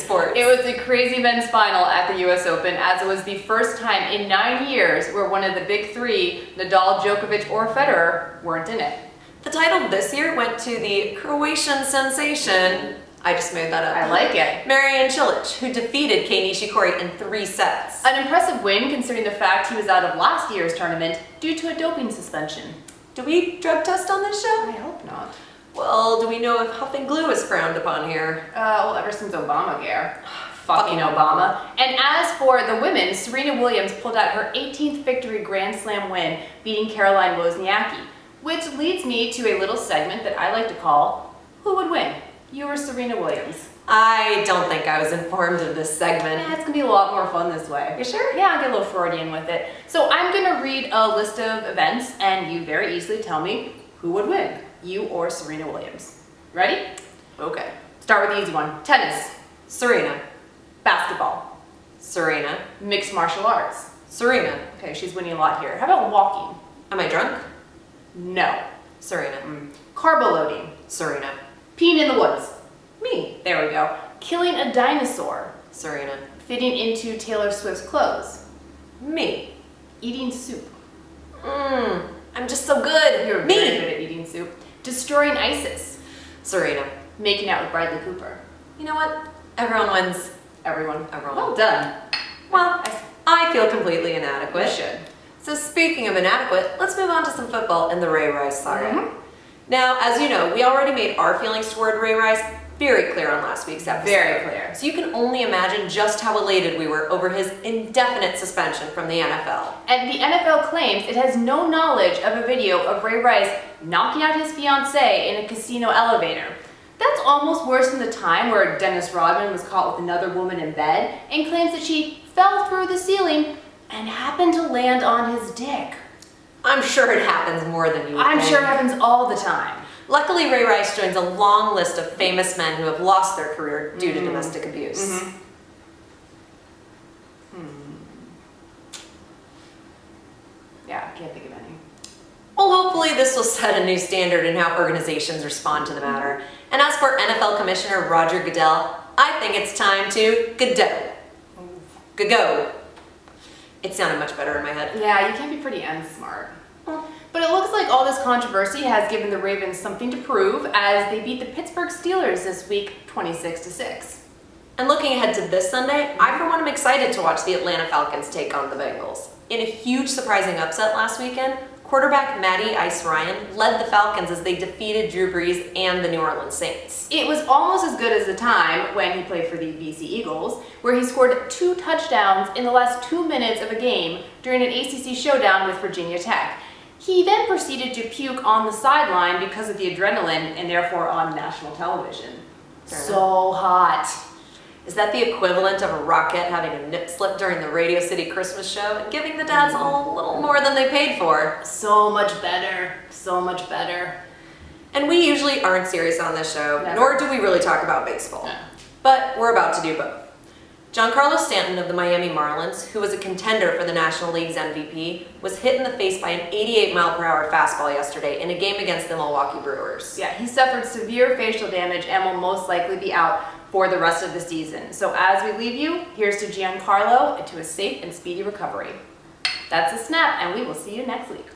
sports. It was a crazy men's final at the US Open, as it was the first time in 9 years where one of the big three, Nadal, Djokovic, or Federer, weren't in it. The title this year went to the Croatian sensation, I just made that up. I like it. Marian Cilic, who defeated Kei Nishikori in 3 sets. An impressive win considering the fact he was out of last year's tournament due to a doping suspension. Do we drug test on this show? I hope not. Well, do we know if huffing glue is frowned upon here? Well, ever since Obamacare. Fucking Obama. And as for the women, Serena Williams pulled out her 18th victory Grand Slam win, beating Caroline Wozniacki, which leads me to a little segment that I like to call, Who Would Win? You or Serena Williams? I don't think I was informed of this segment. Yeah, it's gonna be a lot more fun this way. You sure? Yeah, I'll get a little Freudian with it. So I'm gonna read a list of events and you very easily tell me who would win, you or Serena Williams. Ready? Okay. Start with the easy one. Tennis, Serena. basketball, Serena. mixed martial arts. Serena. Okay, she's winning a lot here. How about walking? Am I drunk? No. Serena. Carbo loading, Serena. peeing in the woods. Me. There we go. Killing a dinosaur, Serena. fitting into Taylor Swift's clothes, Me. eating soup. I'm just so good. You're Me. very good at eating soup. Destroying ISIS, Serena. making out with Bradley Cooper. You know what? Everyone wins. Everyone. Everyone. Well done. Well, I I feel completely inadequate. should. So speaking of inadequate, let's move on to some football and the Ray Rice saga. Mhm. Now, as you know, we already made our feelings toward Ray Rice very clear on last week's episode. Very clear. So you can only imagine just how elated we were over his indefinite suspension from the NFL. And the NFL claims it has no knowledge of a video of Ray Rice knocking out his fiancée in a casino elevator. That's almost worse than the time where Dennis Rodman was caught with another woman in bed and claims that she fell through the ceiling and happened to land on his dick. I'm sure it happens more than you would I'm think. sure it happens all the time. Luckily, Ray Rice joins a long list of famous men who have lost their career due to domestic abuse. Yeah, I can't think of any. Well, hopefully this will set a new standard in how organizations respond to the matter. And as for NFL Commissioner Roger Goodell, I think it's time to go. It sounded much better in my head. Yeah, you can't be pretty unsmart. But it looks like all this controversy has given the Ravens something to prove as they beat the Pittsburgh Steelers this week 26-6. And looking ahead to this Sunday, I for one am excited to watch the Atlanta Falcons take on the Bengals. In a huge surprising upset last weekend, quarterback Matty Ice Ryan led the Falcons as they defeated Drew Brees and the New Orleans Saints. It was almost as good as the time when he played for the BC Eagles, where he scored 2 touchdowns in the last 2 minutes of a game during an ACC showdown with Virginia Tech. He then proceeded to puke on the sideline because of the adrenaline and therefore on national television. So hot. Is that the equivalent of a Rocket having a nip slip during the Radio City Christmas show and giving the dads a little more than they paid for? So much better. So much better. And we usually aren't serious on this show, Never. nor do we really talk about baseball. No. But we're about to do both. Giancarlo Stanton of the Miami Marlins, who was a contender for the National League's MVP, was hit in the face by an 88-mile-per-hour fastball yesterday in a game against the Milwaukee Brewers. Yeah, he suffered severe facial damage and will most likely be out for the rest of the season. So as we leave you, here's to Giancarlo and to a safe and speedy recovery. That's a snap, and we will see you next week.